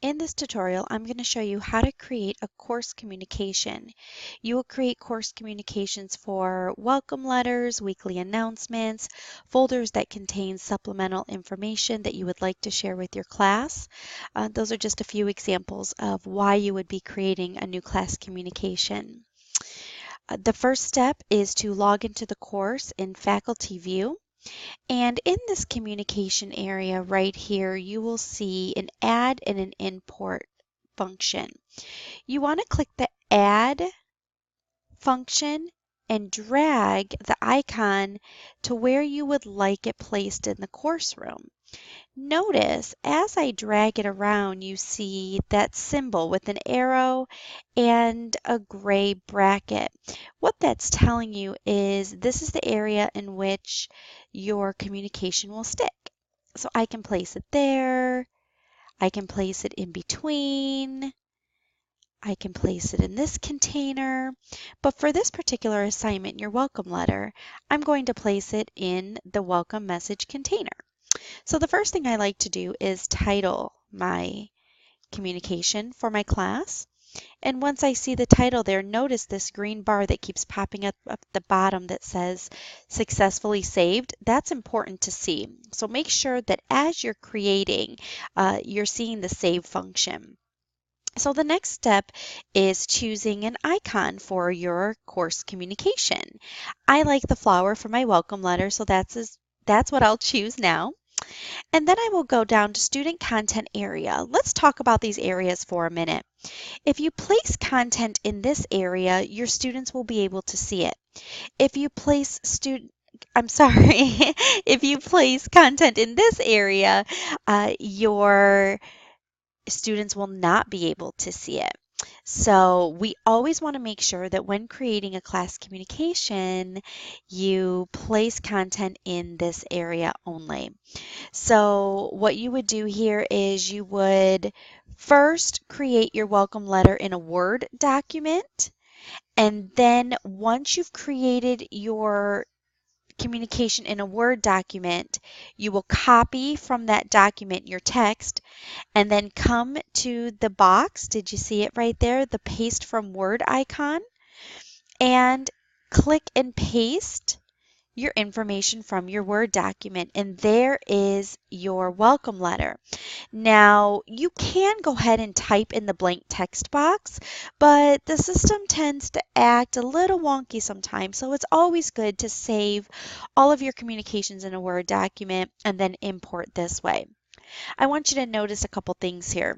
In this tutorial, I'm going to show you how to create a course communication. You will create course communications for welcome letters, weekly announcements, folders that contain supplemental information that you would like to share with your class. Those are just a few examples of why you would be creating a new class communication. The first step is to log into the course in Faculty View. And in this communication area right here, you will see an add and an import function. You want to click the add function and drag the icon to where you would like it placed in the course room. Notice as I drag it around, you see that symbol with an arrow and a gray bracket. What that's telling you is this is the area in which your communication will stick. So I can place it there, I can place it in between, I can place it in this container, but for this particular assignment, your welcome letter, I'm going to place it in the welcome message container. So the first thing I like to do is title my communication for my class. And once I see the title there, notice this green bar that keeps popping up at the bottom that says successfully saved. That's important to see. So make sure that as you're creating, you're seeing the save function. So the next step is choosing an icon for your course communication. I like the flower for my welcome letter, so that's what I'll choose now. And then I will go down to student content area. Let's talk about these areas for a minute. If you place content in this area, your students will be able to see it. If you place if you place content in this area, your students will not be able to see it. So we always want to make sure that when creating a class communication, you place content in this area only. So what you would do here is you would first create your welcome letter in a Word document. And then once you've created your communication in a Word document, you will copy from that document your text and then come to the box. Did you see it right there? The paste from Word icon. And click and paste your information from your Word document, and there is your welcome letter. Now, you can go ahead and type in the blank text box, but the system tends to act a little wonky sometimes, so it's always good to save all of your communications in a Word document and then import this way. I want you to notice a couple things here.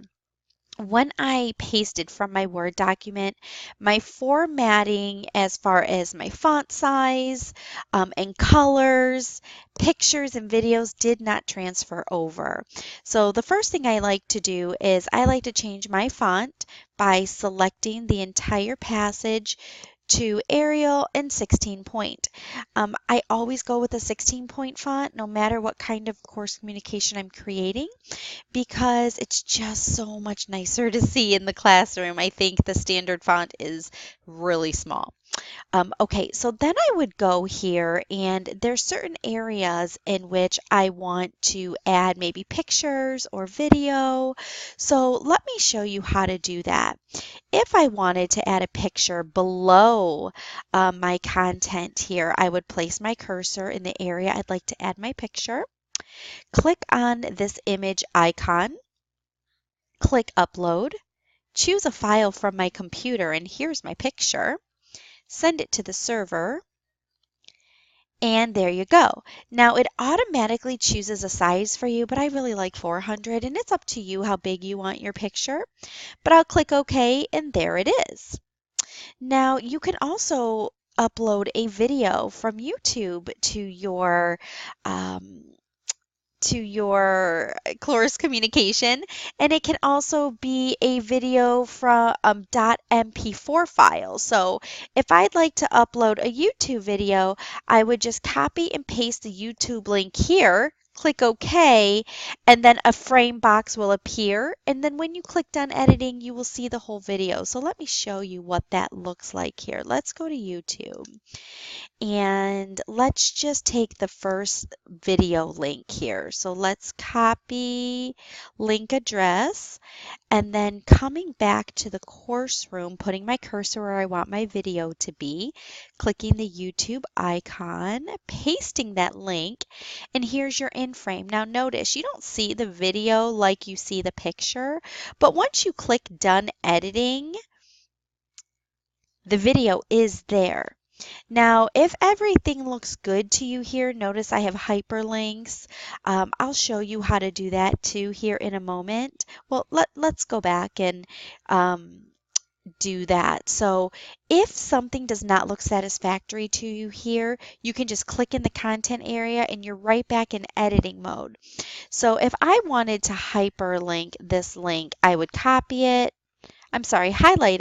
When I pasted from my Word document, my formatting as far as my font size and colors, pictures and videos did not transfer over. So the first thing I like to do is I like to change my font by selecting the entire passage to Arial and 16 point. I always go with a 16 point font no matter what kind of course communication I'm creating, because it's just so much nicer to see in the classroom. I think the standard font is really small. Okay, so then I would go here and there's certain areas in which I want to add maybe pictures or video. So let me show you how to do that. If I wanted to add a picture below my content here, I would place my cursor in the area I'd like to add my picture. Click on this image icon. Click Upload, choose a file from my computer, and here's my picture. Send it to the server, and there you go. Now it automatically chooses a size for you, but I really like 400, and it's up to you how big you want your picture. But I'll click OK, and there it is. Now you can also upload a video from YouTube to your course communication, and it can also be a video from .mp4 file. So if I'd like to upload a YouTube video, I would just copy and paste the YouTube link here, click OK, and then a frame box will appear, and then when you click done editing, you will see the whole video. So let me show you what that looks like here. Let's go to YouTube. And let's just take the first video link here. So let's copy link address, and then coming back to the course room, putting my cursor where I want my video to be, clicking the YouTube icon, pasting that link, and here's your in frame. Now notice you don't see the video like you see the picture, but once you click done editing, the video is there. Now, if everything looks good to you here, notice I have hyperlinks. I'll show you how to do that too here in a moment. Well, let's go back and um, do that. So if something does not look satisfactory to you here, you can just click in the content area and you're right back in editing mode. So if I wanted to hyperlink this link, I would highlight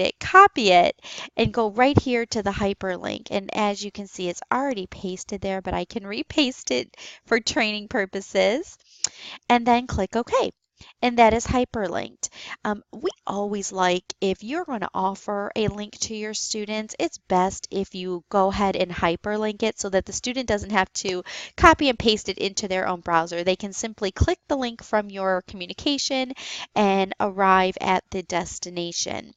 it, copy it, and go right here to the hyperlink. And as you can see, it's already pasted there, but I can repaste it for training purposes. And then click OK. And that is hyperlinked. We always like, if you're going to offer a link to your students, it's best if you go ahead and hyperlink it so that the student doesn't have to copy and paste it into their own browser. They can simply click the link from your communication and arrive at the destination.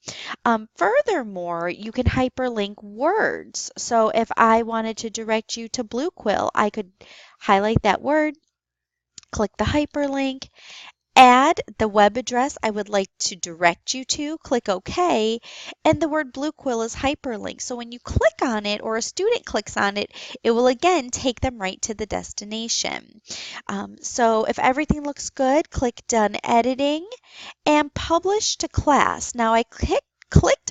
Furthermore, you can hyperlink words. So if I wanted to direct you to Blue Quill, I could highlight that word, click the hyperlink, add the web address I would like to direct you to, click OK, and the word Blue Quill is hyperlinked. So when you click on it or a student clicks on it, it will again take them right to the destination. So if everything looks good, click Done Editing and Publish to Class. Now I clicked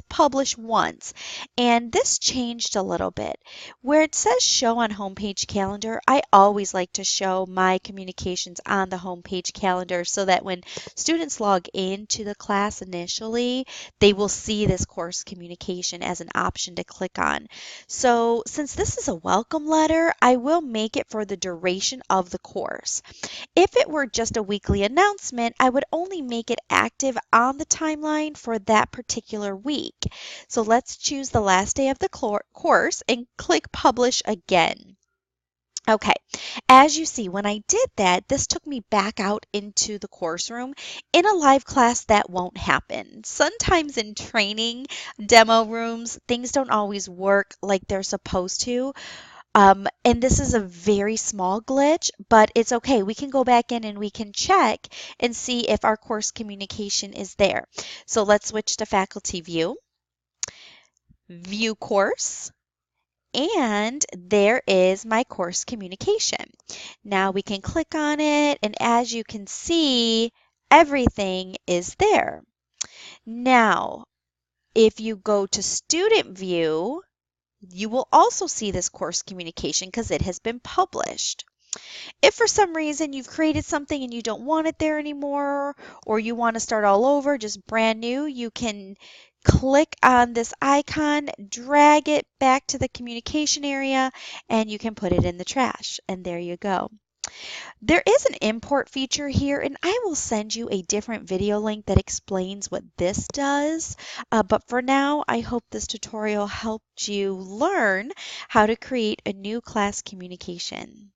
publish once and this changed a little bit. Where it says show on homepage calendar, I always like to show my communications on the homepage calendar so that when students log into the class initially, they will see this course communication as an option to click on. So since this is a welcome letter, I will make it for the duration of the course. If it were just a weekly announcement, I would only make it active on the timeline for that particular week. So let's choose the last day of the course and click Publish again. Okay, as you see, when I did that, this took me back out into the course room. In a live class, that won't happen. Sometimes in training demo rooms, things don't always work like they're supposed to. And this is a very small glitch, but it's okay. We can go back in and we can check and see if our course communication is there. So let's switch to faculty view, view course, and there is my course communication. Now we can click on it, and as you can see, everything is there. Now, if you go to student view, you will also see this course communication because it has been published. If for some reason you've created something and you don't want it there anymore, or you want to start all over, just brand new, you can click on this icon, drag it back to the communication area, and you can put it in the trash. And there you go. There is an import feature here, and I will send you a different video link that explains what this does. But for now, I hope this tutorial helped you learn how to create a new class communication.